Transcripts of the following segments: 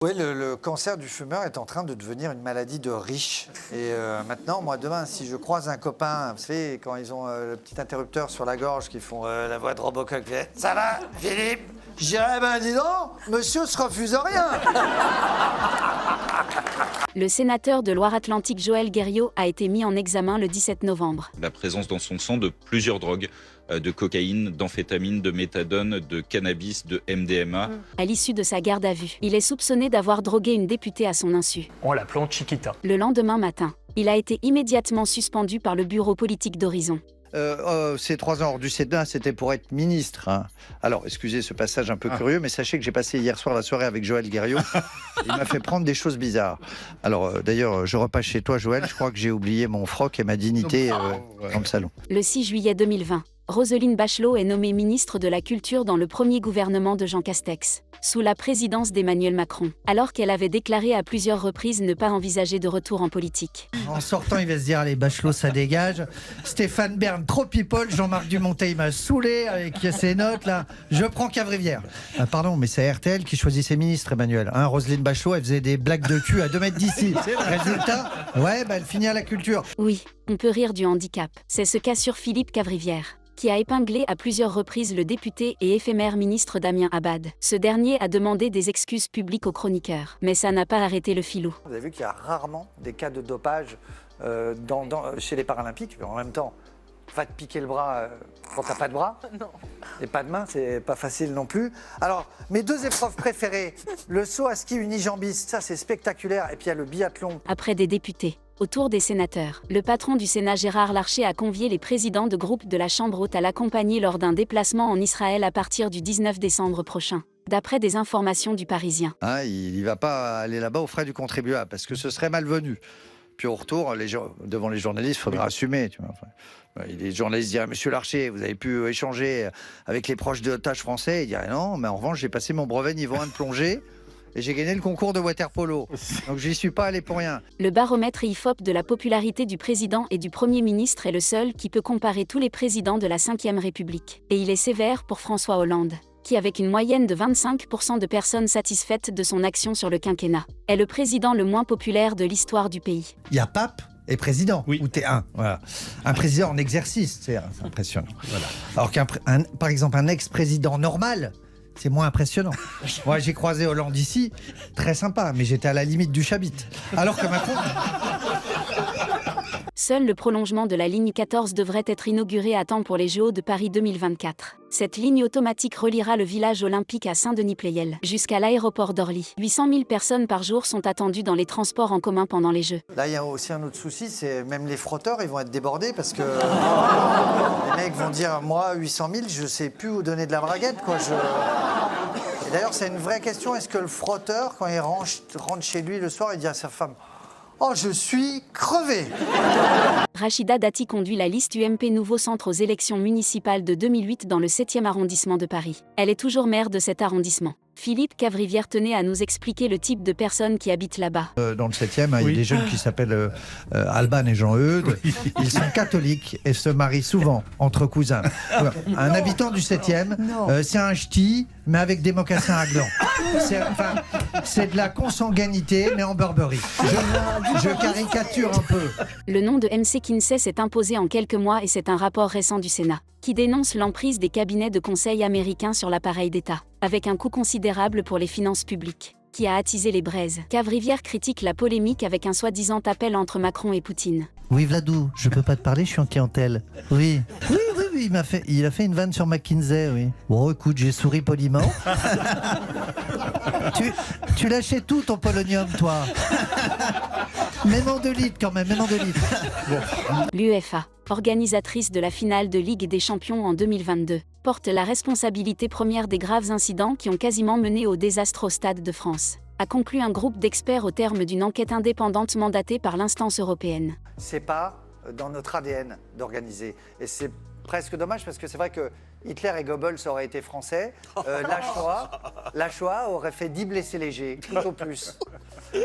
Oui, le cancer du fumeur est en train de devenir une maladie de riches. Et maintenant, moi, demain, si je croise un copain, vous savez, quand ils ont le petit interrupteur sur la gorge, qui font la voix de Robocop, qui fait « Ça va, Philippe ?» Je dirais « Ben, dis donc, monsieur se refuse rien !» Le sénateur de Loire-Atlantique Joël Guerriau a été mis en examen le 17 novembre. La présence dans son sang de plusieurs drogues, de cocaïne, d'amphétamine, de méthadone, de cannabis, de MDMA. À l'issue de sa garde à vue, il est soupçonné d'avoir drogué une députée à son insu. En l'appelant Chiquita. Le lendemain matin, il a été immédiatement suspendu par le bureau politique d'Horizon. Ces 3 ans hors du Sénat, c'était pour être ministre. Hein. Alors, excusez ce passage un peu curieux, mais sachez que j'ai passé hier soir la soirée avec Joël Guerriau. Il m'a fait prendre des choses bizarres. Alors, d'ailleurs, je repasse chez toi, Joël. Je crois que j'ai oublié mon froc et ma dignité dans le salon. Le 6 juillet 2020, Roselyne Bachelot est nommée ministre de la Culture dans le premier gouvernement de Jean Castex, sous la présidence d'Emmanuel Macron, alors qu'elle avait déclaré à plusieurs reprises ne pas envisager de retour en politique. En sortant, il va se dire, allez, Bachelot, ça dégage. Stéphane Bern, trop people. Jean-Marc Dumontet, il m'a saoulé avec ses notes, là. Je prends Cavrivière. Pardon, mais c'est RTL qui choisit ses ministres, Emmanuel. Hein, Roselyne Bachelot, elle faisait des blagues de cul à 2 mètres d'ici. Résultat, ouais, elle finit à la culture. Oui, on peut rire du handicap. C'est ce qu'assure Philippe Cavrivière, qui a épinglé à plusieurs reprises le député et éphémère ministre Damien Abad. Ce dernier a demandé des excuses publiques aux chroniqueurs, mais ça n'a pas arrêté le filou. Vous avez vu qu'il y a rarement des cas de dopage chez les Paralympiques, mais en même temps, va te piquer le bras quand t'as pas de bras. Non. Et pas de main, c'est pas facile non plus. Alors, mes 2 épreuves préférées, le saut à ski unijambiste, ça c'est spectaculaire, et puis il y a le biathlon. Après des députés, autour des sénateurs, le patron du Sénat Gérard Larcher a convié les présidents de groupe de la Chambre haute à l'accompagner lors d'un déplacement en Israël à partir du 19 décembre prochain, d'après des informations du Parisien. Hein, il ne va pas aller là-bas aux frais du contribuable, parce que ce serait malvenu. Puis au retour, devant les journalistes, il faudra assumer. Tu vois. Enfin, les journalistes diraient « Monsieur Larcher, vous avez pu échanger avec les proches de otages français ?» Il dirait « Non, mais en revanche, j'ai passé mon brevet niveau 1 de plongée et j'ai gagné le concours de water-polo. Donc je n'y suis pas allé pour rien. » Le baromètre IFOP de la popularité du président et du Premier ministre est le seul qui peut comparer tous les présidents de la Ve République. Et il est sévère pour François Hollande, qui, avec une moyenne de 25% de personnes satisfaites de son action sur le quinquennat, est le président le moins populaire de l'histoire du pays. Il y a pape et président, oui. Ou t'es un. Voilà. Un président en exercice, c'est impressionnant. Voilà. Alors par exemple, un ex-président normal, c'est moins impressionnant. Moi, j'ai croisé Hollande ici, très sympa, mais j'étais à la limite du chabit. Alors que Macron... Seul le prolongement de la ligne 14 devrait être inauguré à temps pour les JO de Paris 2024. Cette ligne automatique reliera le village olympique à Saint-Denis-Pleyel jusqu'à l'aéroport d'Orly. 800 000 personnes par jour sont attendues dans les transports en commun pendant les Jeux. Là, il y a aussi un autre souci, c'est même les frotteurs, ils vont être débordés parce que les mecs vont dire « Moi, 800 000, je sais plus où donner de la braguette, quoi. » Et d'ailleurs, c'est une vraie question. Est-ce que le frotteur, quand il rentre chez lui le soir, il dit à sa femme « Oh, je suis crevé !» Rachida Dati conduit la liste UMP Nouveau Centre aux élections municipales de 2008 dans le 7e arrondissement de Paris. Elle est toujours maire de cet arrondissement. Philippe Cavrivière tenait à nous expliquer le type de personnes qui habitent là-bas. Dans le 7e, il y a des jeunes qui s'appellent Alban et Jean-Eudes. Ils sont catholiques et se marient souvent entre cousins. Voilà. Un habitant du 7e, c'est un ch'ti, mais avec des mocassins à gland. C'est de la consanguinité, mais en Burberry. Je caricature un peu. Le nom de MC Kinsey s'est imposé en quelques mois et c'est un rapport récent du Sénat qui dénonce l'emprise des cabinets de conseil américains sur l'appareil d'État, avec un coût considérable pour les finances publiques, qui a attisé les braises. Cavrivière critique la polémique avec un soi-disant appel entre Macron et Poutine. Oui, Vladou, je peux pas te parler, je suis en clientèle. Oui, il a fait une vanne sur McKinsey, oui. Bon, écoute, j'ai souri poliment. tu lâchais tout ton polonium, toi. Même en 2 litres, quand même, même en 2 litres. Bon. L'UEFA, organisatrice de la finale de Ligue des Champions en 2022, porte la responsabilité première des graves incidents qui ont quasiment mené au désastre au Stade de France, a conclu un groupe d'experts au terme d'une enquête indépendante mandatée par l'instance européenne. C'est pas dans notre ADN d'organiser. Et c'est presque dommage parce que c'est vrai que Hitler et Goebbels auraient été français. La Shoah aurait fait 10 blessés légers, tout au plus.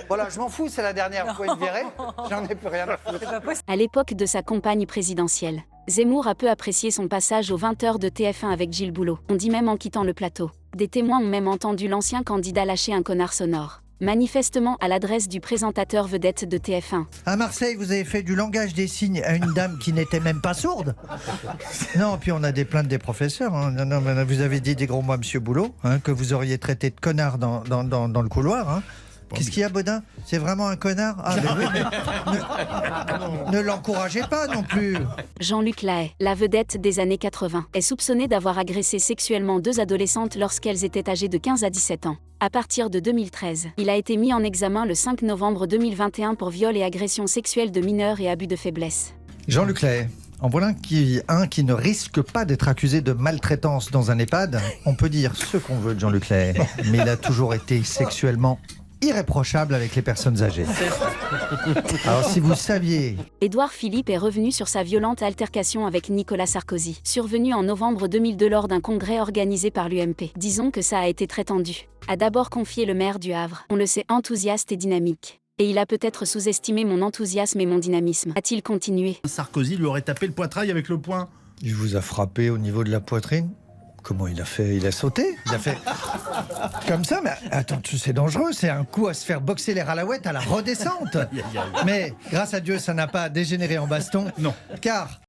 Voilà, je m'en fous, c'est la dernière. Vous pouvez me virer, j'en ai plus rien à foutre. À l'époque de sa campagne présidentielle, Zemmour a peu apprécié son passage aux 20h de TF1 avec Gilles Boulot. On dit même en quittant le plateau. Des témoins ont même entendu l'ancien candidat lâcher un connard sonore. Manifestement à l'adresse du présentateur vedette de TF1. À Marseille, vous avez fait du langage des signes à une dame qui n'était même pas sourde. Non, puis on a des plaintes des professeurs. Hein. Non, mais vous avez dit des gros mots à M. Boulot, hein, que vous auriez traité de connard dans le couloir. Hein. Qu'est-ce qu'il y a, Baudin? C'est vraiment un connard? Ah, ben oui, mais ne l'encouragez pas non plus. Jean-Luc Lahaye, la vedette des années 80, est soupçonné d'avoir agressé sexuellement 2 adolescentes lorsqu'elles étaient âgées de 15 à 17 ans. À partir de 2013, il a été mis en examen le 5 novembre 2021 pour viol et agression sexuelle de mineurs et abus de faiblesse. Jean-Luc Lahaye, en voilà un qui ne risque pas d'être accusé de maltraitance dans un EHPAD. On peut dire ce qu'on veut de Jean-Luc Lahaye, mais il a toujours été sexuellement irréprochable avec les personnes âgées. Alors si vous saviez... Édouard Philippe est revenu sur sa violente altercation avec Nicolas Sarkozy, survenue en novembre 2002 lors d'un congrès organisé par l'UMP. Disons que ça a été très tendu. A d'abord confié le maire du Havre, on le sait enthousiaste et dynamique. Et il a peut-être sous-estimé mon enthousiasme et mon dynamisme. A-t-il continué? Sarkozy lui aurait tapé le poitrail avec le poing. Il vous a frappé au niveau de la poitrine? Comment il a fait? Il a sauté? Il a fait comme ça? Mais attends, c'est dangereux, c'est un coup à se faire boxer les ralaouettes à la redescente. Mais grâce à Dieu, ça n'a pas dégénéré en baston. Non. Car